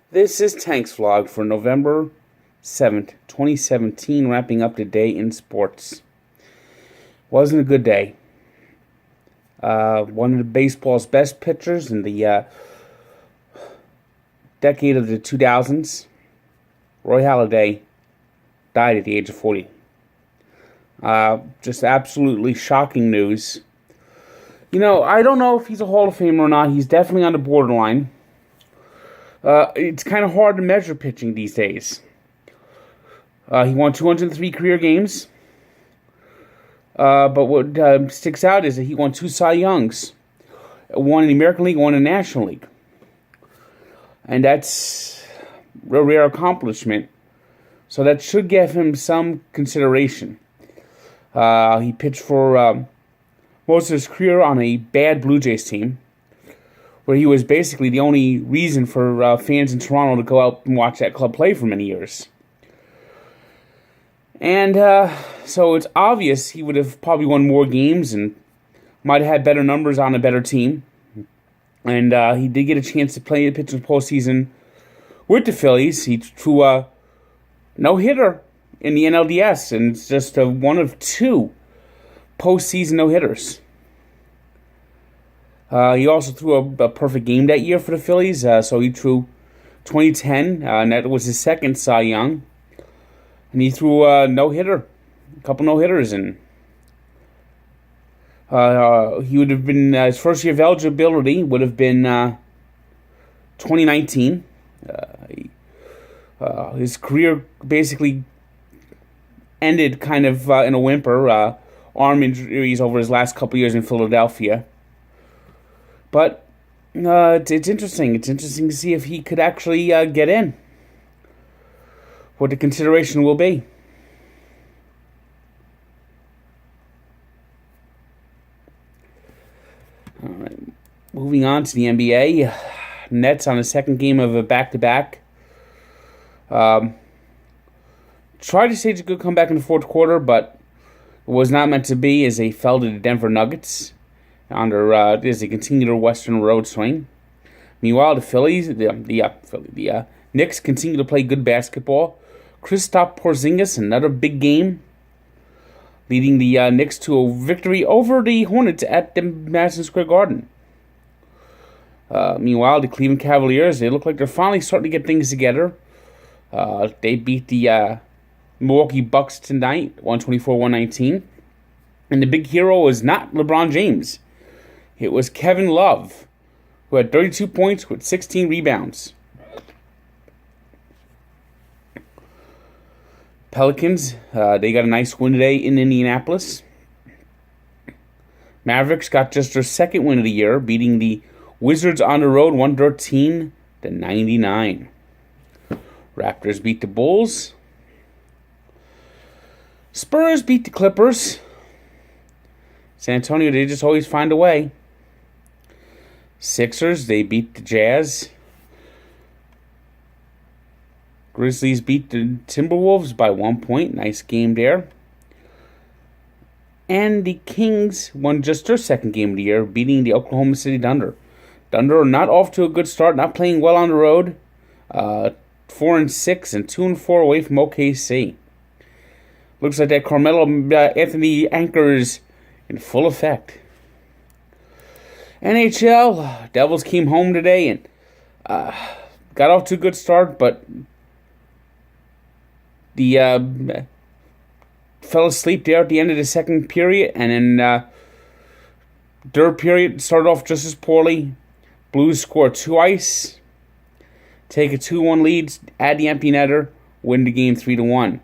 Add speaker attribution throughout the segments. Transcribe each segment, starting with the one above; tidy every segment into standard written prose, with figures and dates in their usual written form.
Speaker 1: This is Tank's vlog for November 7th, 2017, wrapping up the day in sports. Wasn't a good day. One of the baseball's best pitchers in the decade of the 2000s, Roy Halladay, died at the age of 40. Just absolutely shocking news. You know, I don't know if he's a Hall of Famer or not. He's definitely on the borderline. It's kind of hard to measure pitching these days. He won 203 career games. But what sticks out is that he won 2 Cy Youngs. One in the American League, one in the National League. And that's a rare accomplishment. So that should give him some consideration. He pitched for most of his career on a bad Blue Jays team, where he was basically the only reason for fans in Toronto to go out and watch that club play for many years. And so it's obvious he would have probably won more games and might have had better numbers on a better team. And he did get a chance to play the pitch in the postseason with the Phillies. He threw a no-hitter in the NLDS, and it's just one of 2 postseason no-hitters. He also threw a perfect game that year for the Phillies. So he threw 2010, and that was his second Cy Young. And he threw a no-hitter, a couple no-hitters, and he would have been, his first year of eligibility would have been 2019. His career basically ended kind of in a whimper, arm injuries over his last couple years in Philadelphia. But it's interesting. It's interesting to see if he could actually get in. What the consideration will be. All right. Moving on to the NBA. Nets on the second game of a back-to-back. Tried to stage a good comeback in the fourth quarter, but it was not meant to be as they fell to the Denver Nuggets as they continue their Western road swing. Meanwhile, the Phillies, the Knicks continue to play good basketball. Kristaps Porzingis, another big game, leading the Knicks to a victory over the Hornets at the Madison Square Garden. Meanwhile, the Cleveland Cavaliers, they look like they're finally starting to get things together. They beat the Milwaukee Bucks tonight, 124-119. And the big hero was not LeBron James. It was Kevin Love, who had 32 points with 16 rebounds. Pelicans, they got a nice win today in Indianapolis. Mavericks got just their second win of the year, beating the Wizards on the road 113-99. Raptors beat the Bulls. Spurs beat the Clippers. San Antonio, they just always find a way. Sixers, they beat the Jazz. Grizzlies beat the Timberwolves by 1 point. Nice game there. And the Kings won just their second game of the year, beating the Oklahoma City Thunder. Thunder are not off to a good start, not playing well on the road. 4-6 and 2-4 away from OKC. Looks like that Carmelo Anthony anchor is in full effect. NHL, Devils came home today and got off to a good start, but the fell asleep there at the end of the second period, and then third period started off just as poorly. Blues score twice, take a 2-1 lead, add the empty netter, win the game 3-1.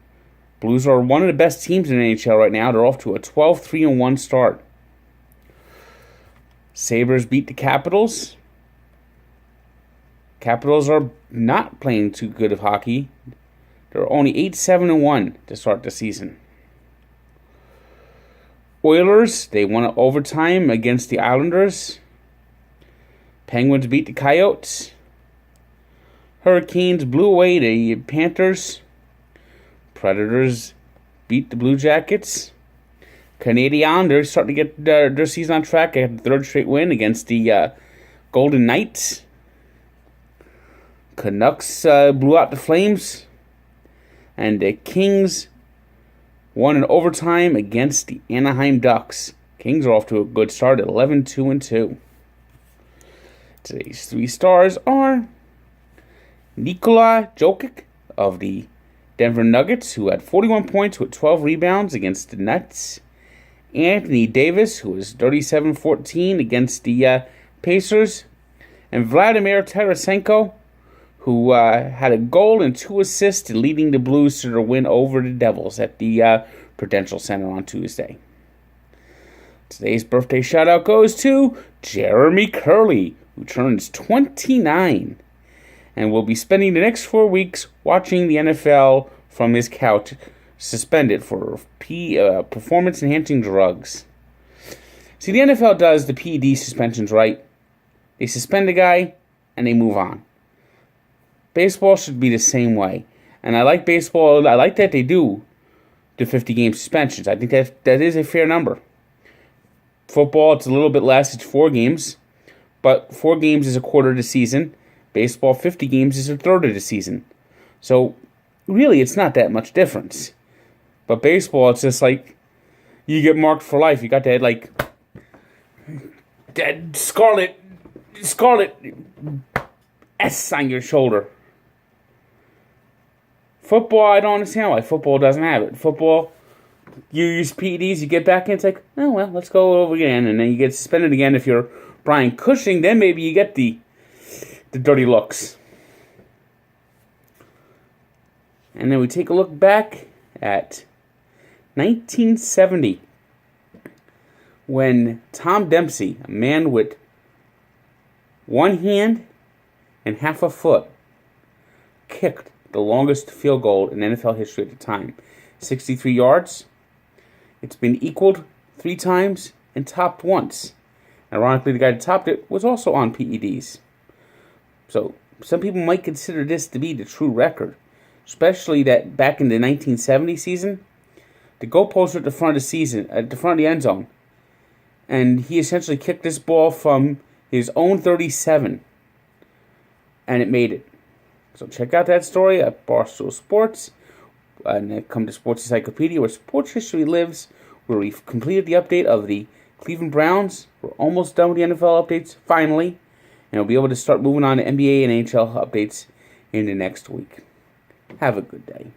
Speaker 1: Blues are one of the best teams in the NHL right now. They're off to a 12-3-1 start. Sabres beat the Capitals. Capitals are not playing too good of hockey. They're only 8-7-1 to start the season. Oilers, they won overtime against the Islanders. Penguins beat the Coyotes. Hurricanes blew away the Panthers. Predators beat the Blue Jackets. Canadiens, they're starting to get their season on track. They had the third straight win against the Golden Knights. Canucks blew out the Flames. And the Kings won in overtime against the Anaheim Ducks. Kings are off to a good start at 11-2-2. Today's 3 stars are Nikola Jokic of the Denver Nuggets, who had 41 points with 12 rebounds against the Nets. Anthony Davis, who was 37-14 against the Pacers. And Vladimir Tarasenko, who had a goal and 2 assists in leading the Blues to their win over the Devils at the Prudential Center on Tuesday. Today's birthday shout-out goes to Jeremy Curley, who turns 29 and will be spending the next 4 weeks watching the NFL from his couch, suspended for performance-enhancing drugs. See, the NFL does the PED suspensions right. They suspend a guy, and they move on. Baseball should be the same way. And I like baseball. I like that they do the 50-game suspensions. I think that is a fair number. Football, it's a little bit less. It's 4 games. But 4 games is a quarter of the season. Baseball, 50 games is a third of the season. So, really, it's not that much difference. But baseball, it's just like, you get marked for life. You got that, like, that scarlet S on your shoulder. Football, I don't understand why football doesn't have it. Football, you use PEDs, you get back in, it's like, oh, well, let's go over again. And then you get suspended again. If you're Brian Cushing, then maybe you get the dirty looks. And then we take a look back at 1970, when Tom Dempsey, a man with 1 hand and half a foot, kicked the longest field goal in NFL history at the time. 63 yards. It's been equaled 3 times and topped once. Ironically, the guy that topped it was also on PEDs. So, some people might consider this to be the true record. Especially that back in the 1970 season, the goalposts were at the front of the season, at the front of the end zone. And he essentially kicked this ball from his own 37. And it made it. So check out that story at Barstool Sports. And then come to Sports Encyclopedia, where sports history lives, where we've completed the update of the Cleveland Browns. We're almost done with the NFL updates, finally. And we'll be able to start moving on to NBA and NHL updates in the next week. Have a good day.